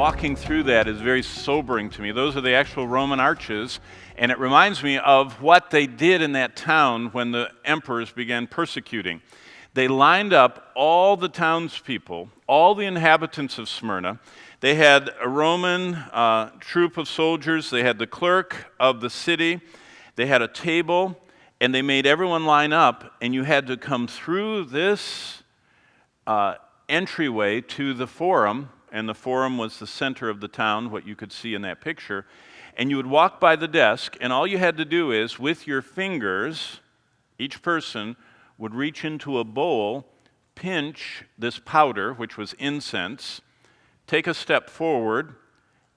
walking through that is very sobering to me. Those are the actual Roman arches, and it reminds me of what they did in that town when the emperors began persecuting. They lined up all the townspeople, all the inhabitants of Smyrna. They had a Roman troop of soldiers. They had the clerk of the city. They had a table, and they made everyone line up, and you had to come through this entryway to the forum, and the forum was the center of the town, what you could see in that picture, and you would walk by the desk, and all you had to do is, with your fingers, each person would reach into a bowl, pinch this powder, which was incense, take a step forward,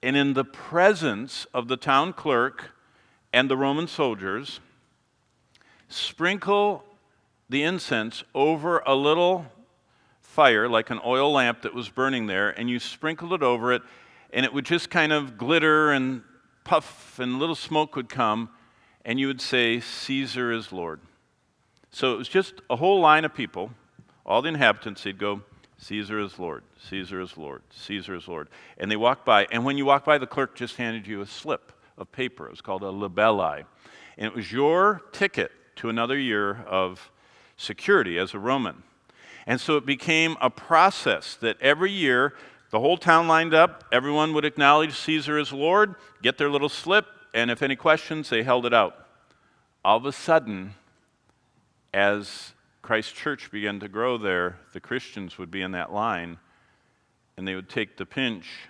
and in the presence of the town clerk and the Roman soldiers, sprinkle the incense over a little fire, like an oil lamp that was burning there, and you sprinkled it over it, and it would just kind of glitter and puff, and little smoke would come, and you would say, "Caesar is Lord." So it was just a whole line of people, all the inhabitants, they'd go, "Caesar is Lord, Caesar is Lord, Caesar is Lord." And they walked by, and when you walked by, the clerk just handed you a slip of paper. It was called a libelli. And it was your ticket to another year of security as a Roman. And so it became a process that every year, the whole town lined up, everyone would acknowledge Caesar as Lord, get their little slip, and if any questions, they held it out. All of a sudden, as Christ Church began to grow there, the Christians would be in that line, and they would take the pinch,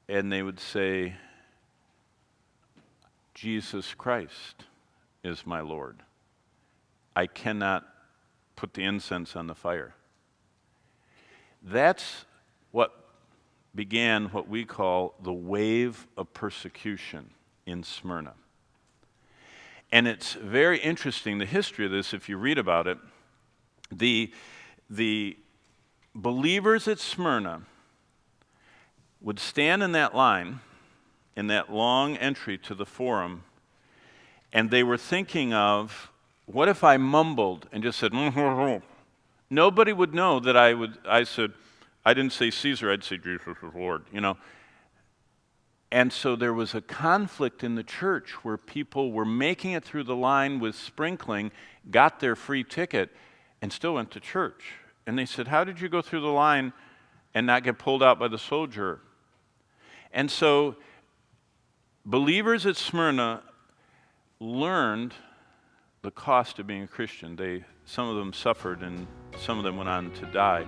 and they would say, "Jesus Christ is my Lord. I cannot put the incense on the fire." That's what began what we call the wave of persecution in Smyrna. And it's very interesting, the history of this, if you read about it. The believers at Smyrna would stand in that line, in that long entry to the forum, and they were thinking of, what if I mumbled and just said, nobody would know that I said, I didn't say Caesar, I'd say Jesus is Lord, And so there was a conflict in the church where people were making it through the line with sprinkling, got their free ticket, and still went to church. And they said, "How did you go through the line and not get pulled out by the soldier?" And so believers at Smyrna learned the cost of being a Christian. Some of them suffered, and some of them went on to die.